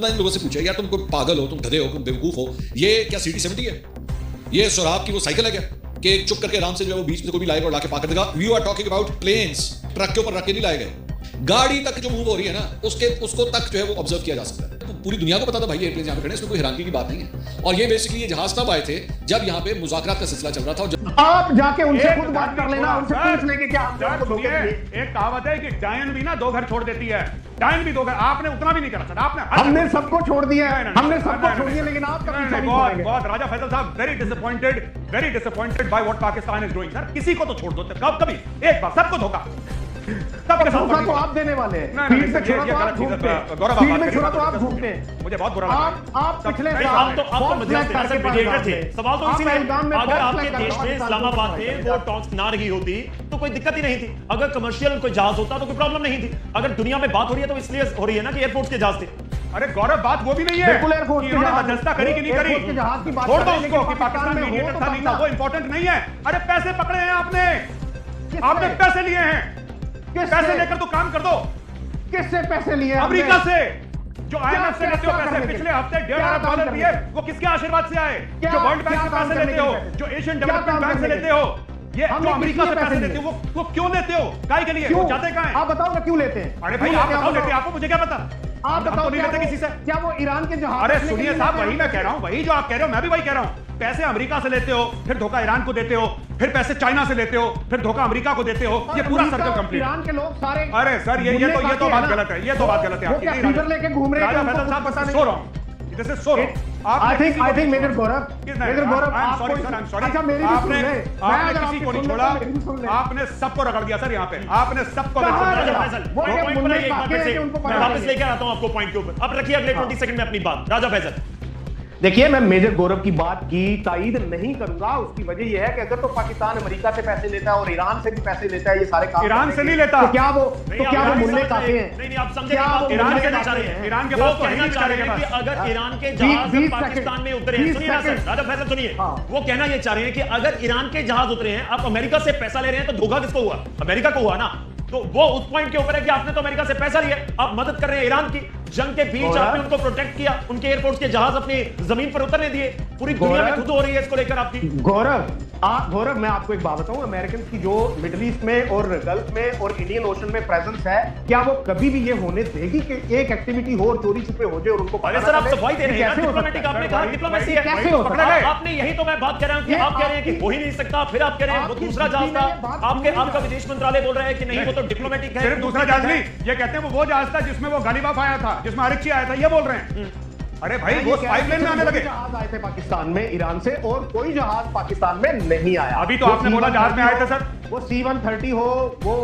इन लोगों से पूछा यार तुम कोई पागल हो, तुम गधे हो, तुम बेवकूफ हो, ये क्या CD70 है? ये सोराब की वो साइकिल है क्या कि चुप करके आराम से जो है वो बीच में कोई भी लाएगा और लाके पाकर देगा? We are talking about planes, truck के ऊपर रख के नहीं लाए गए। गाड़ी तक जो मूव हो रही है ना उसको तक जो है वो ऑब्जर्व किया जा सकता है। तो पूरी दुनिया को पता था भाई एयरप्लेन यहाँ पे खड़े हैं, इसमें कोई हैरानगी की बात नहीं है। और ये बेसिकली ये जहाज तब आए थे जब यहाँ पे मुज़ाकरात का सिलसिला चल रहा था। आप जाके उनसे खुद बात कर लेना, उनसे पूछ लेंगे क्या एक कहावत है कि डायन भी ना 2 घर छोड़ देती है, डायन भी 2 घर। आपने उतना भी नहीं करा सर, आपने हमने सबको छोड़ दिया है, हमने सबको छोड़ दिया, लेकिन आप कभी नहीं छोड़ेंगे। बहुत राजा फैसल साहब very disappointed by what Pakistan is doing. Sir किसी को तो छोड़ दो, कभी एक बार सबको धोखा, सबके साथ धोखा तो आप देने वाले हैं। फील्ड में छोड़ा तो आप झूठते हैं, फील्ड में छोड़ा तो आप झूठते हैं। मुझे बहुत बुरा लगा। आप पिछले आप तो मीडिएटर थे। सवाल तो इसी में, अगर आपके देश में इस्लामाबाद में वो टॉक्स ना रही होती तो कोई दिक्कत ही नहीं थी। अगर कमर्शियल कोई जहाज होता तो कोई प्रॉब्लम नहीं थी। अगर दुनिया में बात हो रही है तो इसलिए हो रही है ना कि एयरफोर्स के जहाज थे। अरे गौरव, बात वो भी नहीं है बिल्कुल एयरफोर्स के जहाज मध्यस्थता करी कि नहीं करी, छोड़ दो उसको कि पाकिस्तान मीडिएटर था नहीं था, वो इंपॉर्टेंट नहीं है। अरे पैसे पकड़े हैं आपने पैसे लिए हैं, पैसे लेकर तो काम कर दो। किससे पैसे लिए? अमेरिका से, जो IMF से लेते हो पैसे। पिछले हफ्ते $1.5 अरब दिए, वो किसके आशीर्वाद से आए? जो वर्ल्ड बैंक से पैसे लेते हो, जो एशियन डेवलपमेंट बैंक से लेते हो, ये जो अमेरिका से पैसे लेते हो, वो क्यों लेते हो? काय के लिए? वो जाते कहां हैं? आप बताओ ना क्यों लेते हैं? अरे भाई आप बताओ, लेते आपको, मुझे क्या पता? आप बताओ नहीं लेते किसी से। क्या वो ईरान के जहाज? अरे सुनिए साहब, वही मैं कह रहा हूं, वही जो आप कह रहे हो मैं भी वही कह रहा हूं। पैसे अमेरिका से लेते हो, फिर धोखा ईरान को देते हो, फिर पैसे चाइना से लेते हो, फिर धोखा अमेरिका को देते हो। ये पूरा सर्कल कंप्लीट। ईरान के लोग सारे, अरे सर ये तो बात गलत है, ये तो बात गलत है आपकी। फीवर लेके घूम रहे हैं। राजा फैसल साहब बता नहीं, सो रहा हूं, इधर से सो रहा हूं। I think मेजर गौरव आपने किसी को नहीं छोड़ा, आपने सबको रगड़ दिया सर। यहाँ पे आपने सबको मैं वापस लेकर आता हूँ आपको पॉइंट के ऊपर। अब रखिए अगले 20 सेकंड में अपनी बात। राजा फैसल, देखिए, मैं मेजर गौरव की बात की तायीद नहीं करूंगा। उसकी वजह यह है कि अगर तो पाकिस्तान अमेरिका से पैसे लेता है और ईरान से भी पैसे लेता है, ये सारे काम ईरान से नहीं लेता, तो क्या वो मुल्ले काफी हैं? नहीं आप समझे, ईरान के चाह रहे हैं, ईरान के पास कहना चाह रहे हैं कि अगर ईरान के जहाज पाकिस्तान में उतरे हैं, सुनिए ना सर, राजा फैसल सुनिए, वो कहना ये चाह रहे हैं कि अगर ईरान के जहाज उतरे हैं, आप अमेरिका से पैसा ले रहे हैं, तो धोखा किसको हुआ? अमेरिका को हुआ ना। तो वो उस पॉइंट के ऊपर है कि आपने तो अमेरिका से पैसा लिया, आप मदद कर रहे हैं ईरान की। जंग के बीच आपने उनको प्रोटेक्ट किया, उनके एयरफोर्स के जहाज अपनी जमीन पर उतरने दिए। पूरी दुनिया में खुद हो रही है इसको लेकर आपकी। गौरव, मैं आपको एक बात बताऊं, अमेरिकन की जो मिडिल ईस्ट में और गल्फ में और इंडियन ओशन में प्रेजेंस है, क्या वो कभी भी ये होने देगी कि एक एक्टिविटी हो और चोरी छुपे हो जाए और उनको अरे सर आप सफाई दे रहे हैं, डिप्लोमेटिक आपने कहा डिप्लोमेसी है, कैसे हो सकता है? आपने यही तो मैं बात कर रहा हूं कि आप कह रहे हैं कि हो ही नहीं सकता, फिर आप कह रहे हैं वो दूसरा जहाज था। आपका विदेश मंत्रालय बोल रहा है कि नहीं वो तो डिप्लोमेटिक है। सिर्फ दूसरा जहाज नहीं, ये कहते हैं वो जहाज था जिसमें वो गालिबाफ आया था, जिसमें अरिक्ची आया था, ये बोल रहे हैं। अरे भाई वो पाइपलाइन में आने लगे। जहाज आए थे पाकिस्तान में ईरान से, और कोई जहाज पाकिस्तान में नहीं आया। अभी तो आपने बोला जहाज में आए थे सर। वो C-130 हो, वो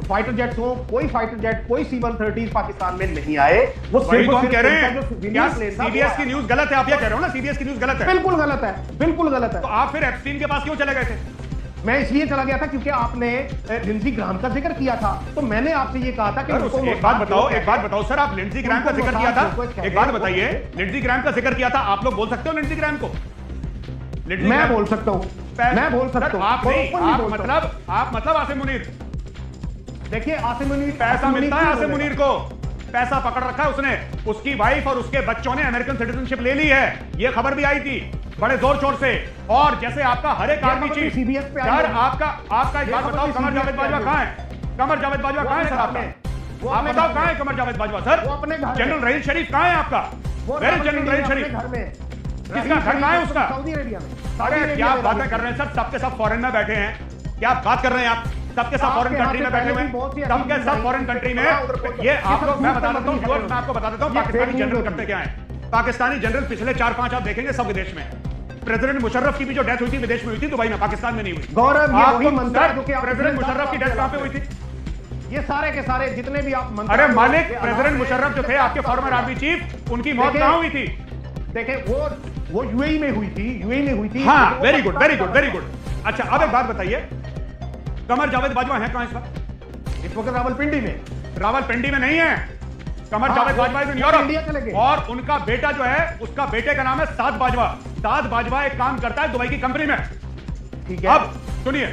फाइटर जेट्स हो, कोई फाइटर जेट, कोई C-130 पाकिस्तान में नहीं आए। वो वही तो हम कह रहे हैं। क्या CBS की न्यूज़ गलत है? आप ये कह रहे हो ना CBS की न्यूज़ गलत है? बिल्कुल गलत है, बिल्कुल गलत है। तो आप फिर एप्स्टीन के पास क्यों चले गए थे? मैं इसलिए चला गया था क्योंकि आपने लिंडजी ग्राहम का जिक्र किया था, तो मैंने आपसे ये कहा था कि एक बात बताओ सर, आप लिंडजी ग्राहम का जिक्र किया था, एक बात बताइए, लिंडजी ग्राहम का जिक्र किया था, आप लोग बोल सकते हो लिंडजी ग्राहम को? मैं बोल सकता हूं, मैं बोल सकता हूं। आप मतलब आसिम मुनीर। देखिए आसिम मुनीर, पैसा मिलता है आसिम मुनीर को, पैसा पकड़ रखा है उसने, उसकी वाइफ और उसके बच्चों ने अमेरिकन सिटीजनशिप ले ली है, ये खबर भी आई थी बड़े जोर शोर से। और जैसे आपका हर एक आर्मी चीफ सर, आपका एक बात बताओ, कमर जावेद बाजवा कहां है? कमर जावेद बाजवा कहां है सर आपका? आप बताओ कहां है कमर जावेद बाजवा सर? जनरल रहील शरीफ कहां है आपका? वेरी जनरल रहील शरीफ घर में, किसका घर कहां है उसका? सऊदी अरेबिया में। अरे क्या बातें कर रहे हैं सर, सबके सब फॉरेन में बैठे हैं, क्या बात कर रहे हैं आप? सबके सब फॉरेन कंट्री में बैठे हुए हैं, सबके सब फॉरेन कंट्री में। ये आप लोग, मैं बता देता हूं, मैं आपको बता देता हूं पाकिस्तानी जनरल करते क्या है। पाकिस्तानी जनरल पिछले 4-5 आप देखेंगे सब विदेश में। प्रेसिडेंट मुशर्रफ की भी जो डेथ हुई थी विदेश में हुई थी, दुबई में, पाकिस्तान में नहीं हुई। गौरव, ये वही मंत्र है जो कि प्रेसिडेंट मुशर्रफ की डेथ कहां पे हुई थी? ये सारे के सारे जितने भी आप मंत्र, अरे मालिक, प्रेसिडेंट मुशर्रफ जो थे आपके फॉर्मर आर्मी चीफ, उनकी मौत कहां हुई थी? देखें, वो यूएई में हुई थी, यूएई में हुई थी। हाँ, very good, very good, very good. अच्छा, अब एक बात बताइए, कमर जावेद बाजवा है कहां इस वक्त? इस वक्त रावलपिंडी में। रावलपिंडी में नहीं है, कमर जावेद बाजवा इन यूरोप, और उनका बेटा जो है, उसका बेटे का नाम है साद बाजवा। साद बाजवा एक काम करता है दुबई की कंपनी में, ठीक है? अब सुनिए,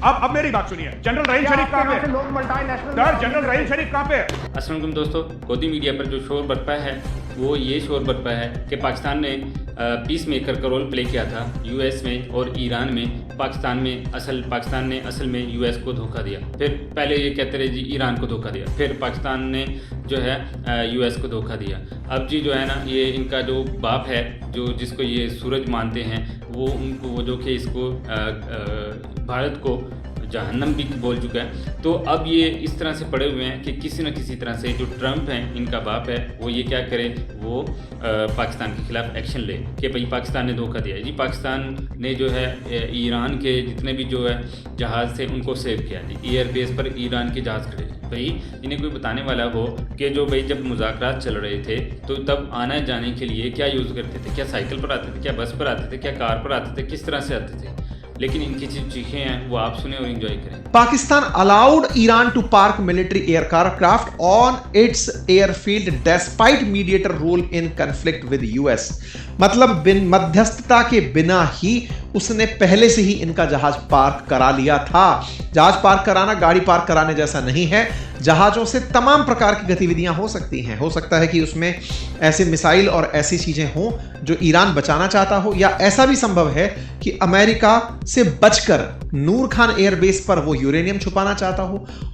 अब मेरी बात सुनिए, जनरल रहील शरीफ कहां पे? लोग मल्टीनेशनल सर, जनरल रहील शरीफ कहां पे? अस्सलाम वालेकुम दोस्तों, गोदी मीडिया पर जो शोर बरपा है वो ये शोर बरपा है कि पाकिस्तान ने पीस मेकर का रोल प्ले किया था यूएस में और ईरान में। पाकिस्तान ने असल में यूएस को धोखा दिया। फिर पहले ये कहते रहे जी ईरान को धोखा दिया, फिर पाकिस्तान ने जो है यूएस को धोखा दिया। अब जी जो है ना, ये इनका जो बाप है, जो जिसको ये सूरज मानते हैं, वो जो कि इसको भारत को जहन्नम भी बोल चुका है। तो अब ये इस तरह से पड़े हुए हैं कि किसी न किसी तरह से जो ट्रंप हैं, इनका बाप है, वो ये क्या करे, वो पाकिस्तान के खिलाफ एक्शन ले कि भाई पाकिस्तान ने धोखा दिया। जी पाकिस्तान ने जो है ईरान के जितने भी जो है जहाज़ थे उनको सेव किया जी। एयरबेस पर ईरान के जहाज़ खड़े। भाई इन्हें कोई बताने वाला हो कि जो भाई जब मुज़ाकरात चल रहे थे तो तब आने जाने के लिए क्या यूज़ करते थे? क्या साइकिल पर आते थे, क्या बस पर आते थे, क्या कार पर आते थे, किस तरह से आते थे? लेकिन इनकी चीखें हैं वो आप सुने और एंजॉय करें। Pakistan allowed Iran to park military aircraft on its airfield despite mediator role in conflict with US. मतलब बिन मध्यस्थता के बिना ही उसने पहले से ही इनका जहाज पार्क करा लिया था। जहाज पार्क कराना गाड़ी पार्क कराने जैसा नहीं है। जहाजों से तमाम प्रकार की गतिविधियां हो सकती हैं। हो सकता है कि उसमें ऐसे मिसाइल और ऐसी चीजें हों जो ईरान बचाना चाहता हो, या ऐसा भी संभव है कि अमेरिका से बचकर नूर खान एयरबेस पर वो यूरेनियम छुपाना चाहता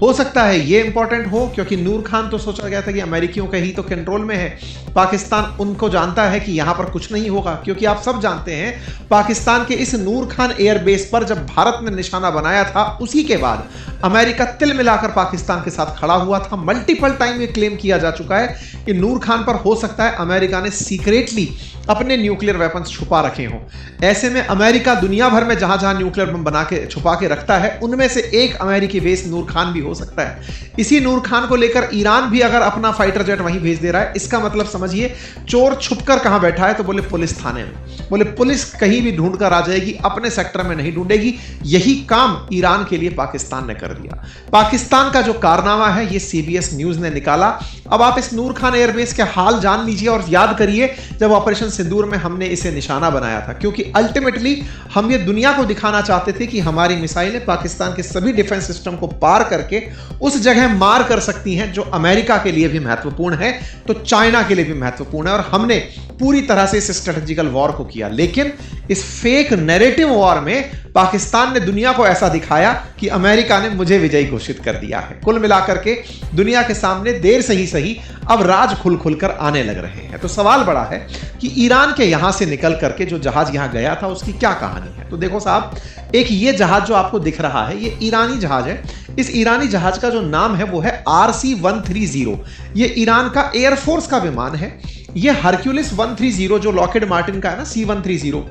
हो सकता है ये इंपॉर्टेंट हो, क्योंकि नूर खान तो सोचा गया था कि अमेरिकियों के ही तो कंट्रोल में है। पाकिस्तान उनको जानता है कि यहां पर कुछ नहीं होगा, क्योंकि आप सब जानते हैं पाकिस्तान के इस नूर खान एयरबेस पर जब भारत ने निशाना बनाया था, उसी के बाद अमेरिका तिल मिलाकर पाकिस्तान के साथ खड़ा हुआ था। मल्टीपल टाइम ये क्लेम किया जा चुका है कि नूर खान पर हो सकता है अमेरिका ने सीक्रेटली अपने न्यूक्लियर वेपन्स छुपा रखे हों। ऐसे में अमेरिका दुनिया भर में जहां जहां न्यूक्लियर बम बना के छुपा के रखता है, उनमें से एक अमेरिकी बेस नूर खान भी हो सकता है। इसी नूर खान को लेकर ईरान भी अगर अपना फाइटर जेट वहीं भेज दे रहा है, इसका मतलब समझिए चोर छुपकर कहां बैठा है, तो बोले पुलिस थाने में। बोले पुलिस कहीं भी ढूंढ कर आ जाएगी, अपने सेक्टर में नहीं ढूंढेगी। यही काम ईरान के लिए पाकिस्तान ने कर दिया। पाकिस्तान का जो कारनामा है ये सीबीएस न्यूज ने निकाला। अब आप इस नूर खान एयरबेस के हाल जान लीजिए और याद करिए जब ऑपरेशन सिंदूर में हमने इसे निशाना बनाया था, क्योंकि अल्टीमेटली हम ये दुनिया को दिखाना चाहते थे कि हमारी मिसाइलें पाकिस्तान के सभी डिफेंस सिस्टम को पार करके उस जगह मार कर सकती हैं जो अमेरिका के लिए भी महत्वपूर्ण है, तो चाइना के लिए भी महत्वपूर्ण है। और हमने पूरी तरह से इस स्ट्रेटेजिकल वॉर को किया, लेकिन इस फेक नैरेटिव वॉर में पाकिस्तान ने दुनिया को ऐसा दिखाया कि अमेरिका ने मुझे विजयी घोषित कर दिया है। कुल मिलाकर के दुनिया के सामने देर से ही सही अब राज खुल खुलकर आने लग रहे हैं। तो सवाल बड़ा है कि ईरान के यहां से निकल करके जो जहाज यहां गया था उसकी क्या कहानी है। तो देखो साहब, एक ये जहाज जो आपको दिख रहा है ये ईरानी जहाज है। इस ईरानी जहाज का जो नाम है वो है RC-130। ये ईरान का एयरफोर्स का विमान है। ये हरक्यूलिस 130 जो लॉकहीड मार्टिन का है ना, C-130,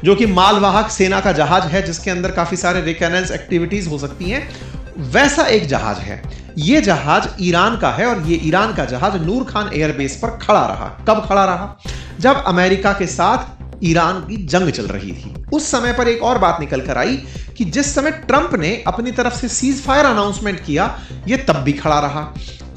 जो कि मालवाहक सेना का जहाज है जिसके अंदर काफी सारे रिकॉनेंस एक्टिविटीज हो सकती हैं, वैसा एक जहाज है। ये जहाज ईरान का है और ये ईरान का जहाज नूर खान एयरबेस पर खड़ा रहा। कब खड़ा रहा? जब अमेरिका के साथ ईरान की जंग चल रही थी। उस समय पर एक और बात निकल कर आई कि जिस समय ट्रंप ने अपनी तरफ से सीज फायर अनाउंसमेंट किया, ये तब भी खड़ा रहा।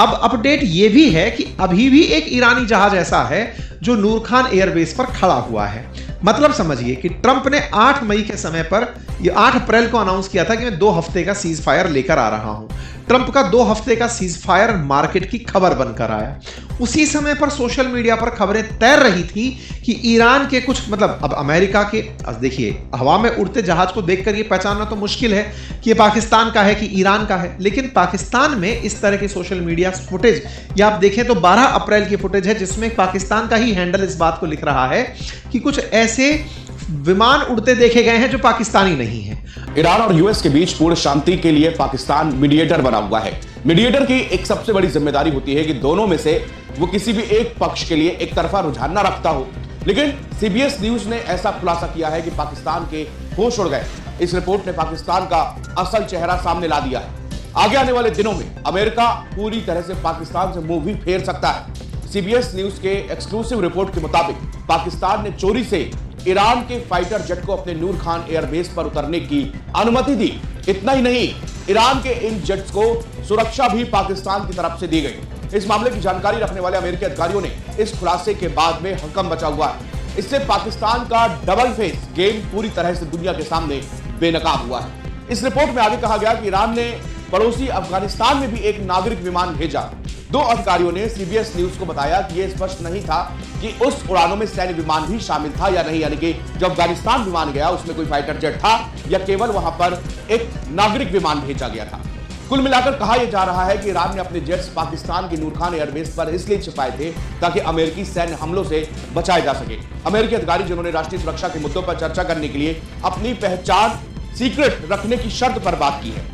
अब अपडेट ये भी है कि अभी भी एक ईरानी जहाज ऐसा है जो नूर खान एयरबेस पर खड़ा हुआ है। मतलब समझिए कि ट्रंप ने 8 मई के समय पर, ये 8 अप्रैल को अनाउंस किया था कि मैं 2 हफ्ते का सीज फायर लेकर आ रहा हूं। ट्रंप का 2 हफ्ते का सीज फायर मार्केट की खबर बनकर आया। उसी समय पर सोशल मीडिया पर खबरें तैर रही थी कि ईरान के कुछ, मतलब अब अमेरिका के, देखिए हवा में उड़ते जहाज को देखकर ये पहचानना तो मुश्किल है कि ये पाकिस्तान का है कि ईरान का है, लेकिन पाकिस्तान में इस तरह की सोशल मीडिया फुटेज, या आप देखें तो 12 अप्रैल की फुटेज है जिसमें पाकिस्तान का ही हैंडल इस बात को लिख रहा है कि कुछ ऐसे विमान उड़ते देखे गए हैं जो पाकिस्तानी नहीं है। ईरान और यूएस के बीच पूर्ण शांति के लिए पाकिस्तान मीडिएटर बना हुआ है। मीडिएटर की एक सबसे बड़ी जिम्मेदारी होती है कि दोनों में से वो किसी भी एक पक्ष के लिए एक तरफा रुझान न रखता हो। लेकिन सीबीएस न्यूज ने ऐसा खुलासा किया है कि पाकिस्तान के होश उड़ गए। इस रिपोर्ट ने पाकिस्तान का असल चेहरा सामने ला दिया है। आगे आने वाले दिनों में अमेरिका पूरी तरह से पाकिस्तान से मुंह भी फेर सकता है। सीबीएस न्यूज के एक्सक्लूसिव रिपोर्ट के मुताबिक पाकिस्तान ने चोरी से ईरान के फाइटर जेट को अपने नूर खान एयरबेस पर उतरने की अनुमति दी। इतना ही नहीं, ईरान के इन जेट्स को सुरक्षा भी पाकिस्तान की तरफ से दी गई। इस मामले की जानकारी रखने वाले अमेरिकी अधिकारियों ने इस खुलासे के बाद में हकम बचा हुआ है। इससे पाकिस्तान का डबल फेस गेम पूरी तरह से दुनिया के सामने बेनकाब हुआ है। इस रिपोर्ट में आगे कहा गया कि ईरान ने पड़ोसी अफगानिस्तान में भी एक नागरिक विमान भेजा दो अधिकारियों ने सीबीएस न्यूज को बताया कि यह स्पष्ट नहीं था कि उस उड़ानों में सैन्य विमान भी शामिल था या नहीं, यानी कि जो अफगानिस्तान विमान गया उसमें कोई फाइटर जेट था या केवल वहां पर एक नागरिक विमान भेजा गया था। कुल मिलाकर कहा यह जा रहा है कि ईरान ने अपने जेट्स पाकिस्तान की नूर खान एयरबेस पर इसलिए छिपाए थे ताकि अमेरिकी सैन्य हमलों से बचाए जा सके। अमेरिकी अधिकारी जिन्होंने राष्ट्रीय सुरक्षा के मुद्दों पर चर्चा करने के लिए अपनी पहचान सीक्रेट रखने की शर्त पर बात की है।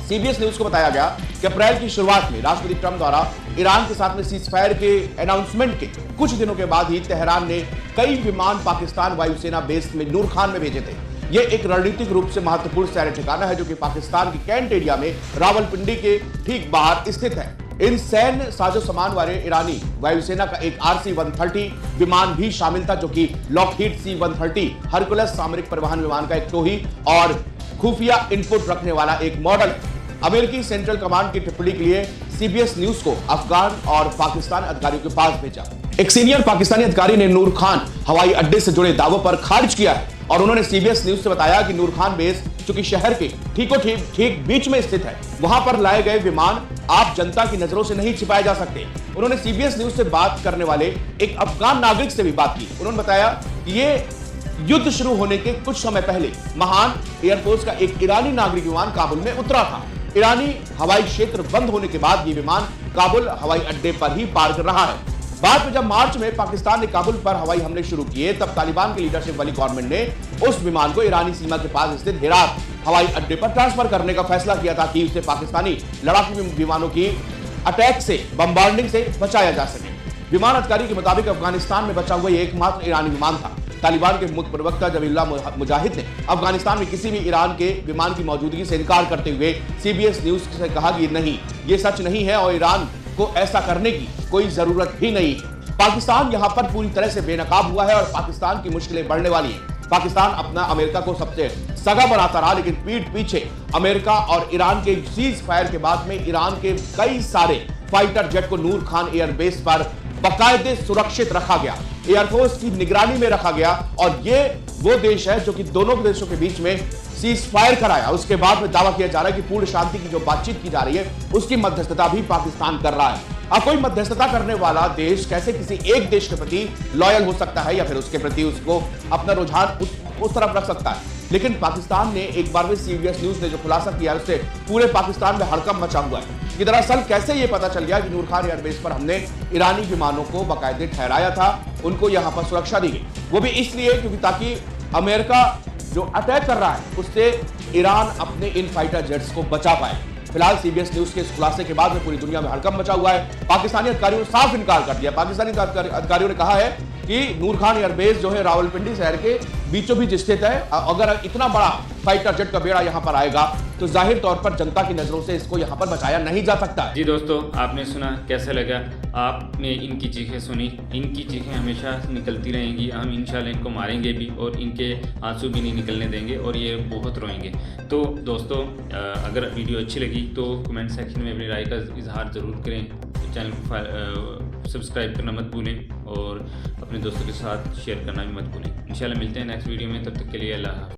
सीबीएस न्यूज को बताया गया कि अप्रैल की शुरुआत में राष्ट्रपति ट्रंप द्वारा ईरान के साथ में सीजफायर के अनाउंसमेंट के कुछ दिनों के बाद ही तेहरान ने कई विमान पाकिस्तान वायुसेना बेस में नूर खान में भेजे थे। यह एक रणनीतिक रूप से महत्वपूर्ण सैन्य ठिकाना है जो कि पाकिस्तान के कैंट एरिया में रावलपिंडी के ठीक बाहर स्थित है। इन सैन्य साजो सामान वाले ईरानी वायुसेना का एक RC-130 विमान भी शामिल था, जो कि लॉकहीड C-130 हरकुलस सामरिक परिवहन विमान का एक टोही और खुफिया इनपुट रखने वाला एक मॉडल है। अमेरिकी सेंट्रल कमांड की टिप्पणी के लिए सीबीएस न्यूज को अफगान और पाकिस्तान अधिकारियों के पास भेजा। एक सीनियर पाकिस्तानी अधिकारी ने नूर खान हवाई अड्डे से जुड़े दावों पर खारिज किया है और उन्होंने सीबीएस न्यूज से बताया कि नूर खान बेस चूंकि शहर के ठीक बीच में स्थित है, वहां पर लाए गए विमान आप जनता की नजरों से नहीं छिपाए जा सकते। उन्होंने सीबीएस न्यूज से बात करने वाले एक अफगान नागरिक से भी बात की। उन्होंने बताया कि ये युद्ध शुरू होने के कुछ समय पहले महान एयरफोर्स का एक ईरानी नागरिक विमान काबुल में उतरा था। ईरानी हवाई क्षेत्र बंद होने के बाद ये विमान काबुल हवाई अड्डे पर ही पार कर रहा है। बाद में जब मार्च में पाकिस्तान ने काबुल पर हवाई हमले शुरू किए, तब तालिबान की लीडरशिप वाली गवर्नमेंट ने उस विमान को ईरानी सीमा के पास स्थित हेरात हवाई अड्डे पर ट्रांसफर करने का फैसला किया ताकि उसे पाकिस्तानी लड़ाकू विमानों की अटैक से, बम्बार्डिंग से बचाया जा सके। विमान अधिकारी के मुताबिक अफगानिस्तान में बचा हुआ एकमात्र ईरानी विमान था। तालिबान के मुख्य प्रवक्ता जबीहुल्लाह मुजाहिद ने अफगानिस्तान में किसी भी ईरान के विमान की मौजूदगी से इनकार करते हुए सीबीएस न्यूज से कहा कि नहीं, ये सच नहीं है और ईरान को ऐसा करने की कोई जरूरत भी नहीं है। पाकिस्तान यहां पर पूरी तरह से बेनकाब हुआ है और पाकिस्तान की मुश्किलें बढ़ने वाली हैं। पाकिस्तान अपना अमेरिका को सबसे सगा बनाता रहा, लेकिन पीठ पीछे अमेरिका और ईरान के सीज फायर के बाद में ईरान के कई सारे फाइटर जेट को नूर खान एयरबेस पर बाकायदे सुरक्षित रखा गया, एयरफोर्स की निगरानी में रखा गया और ये वो देश है जो कि दोनों देशों के बीच में सीज फायर कराया। उसके बाद में दावा किया जा रहा है कि पूर्ण शांति की जो बातचीत की जा रही है उसकी मध्यस्थता भी पाकिस्तान कर रहा है। अब कोई मध्यस्थता करने वाला देश कैसे किसी एक देश के प्रति लॉयल हो सकता है या फिर उसके प्रति उसको अपना रुझान उस तरफ रख सकता है। लेकिन पाकिस्तान ने एक बार में सीबीएस न्यूज ने जो खुलासा किया उससे पूरे पाकिस्तान में हड़कंप मचा हुआ है कि दरअसल कैसे ये पता चल गया कि नूर खान एयरबेस पर हमने ईरानी विमानों को बाकायदे ठहराया था, उनको यहां पर सुरक्षा दी गई, वो भी इसलिए क्योंकि ताकि अमेरिका जो अटैक कर रहा है उससे ईरान अपने इन फाइटर जेट्स को बचा पाए। फिलहाल सीबीएस न्यूज के इस खुलासे के बाद में पूरी दुनिया में हड़कंप मचा हुआ है। पाकिस्तानी अधिकारियों ने साफ इनकार कर दिया। पाकिस्तानी अधिकारियों ने कहा है कि नूर खान एयरबेस जो है रावलपिंडी शहर के बीचों बीच स्थित है। अगर इतना बड़ा फाइटर जेट का बेड़ा यहां पर आएगा तो जाहिर तौर पर जनता की नजरों से इसको यहां पर बचाया नहीं जा सकता। जी दोस्तों, आपने सुना, कैसा लगा? आपने इनकी चीखें सुनी, इनकी चीखें हमेशा निकलती रहेंगी। हम इंशाल्लाह इनको मारेंगे भी और इनके आंसू भी नहीं निकलने देंगे और ये बहुत रोएंगे। तो दोस्तों, अगर वीडियो अच्छी लगी तो कमेंट सेक्शन में अपनी राय का इजहार ज़रूर करें। चैनल को सब्सक्राइब करना मत भूलें और अपने दोस्तों के साथ शेयर करना भी मत भूलें। इंशाल्लाह मिलते हैं नेक्स्ट वीडियो में, तब तक के लिए अल्लाह।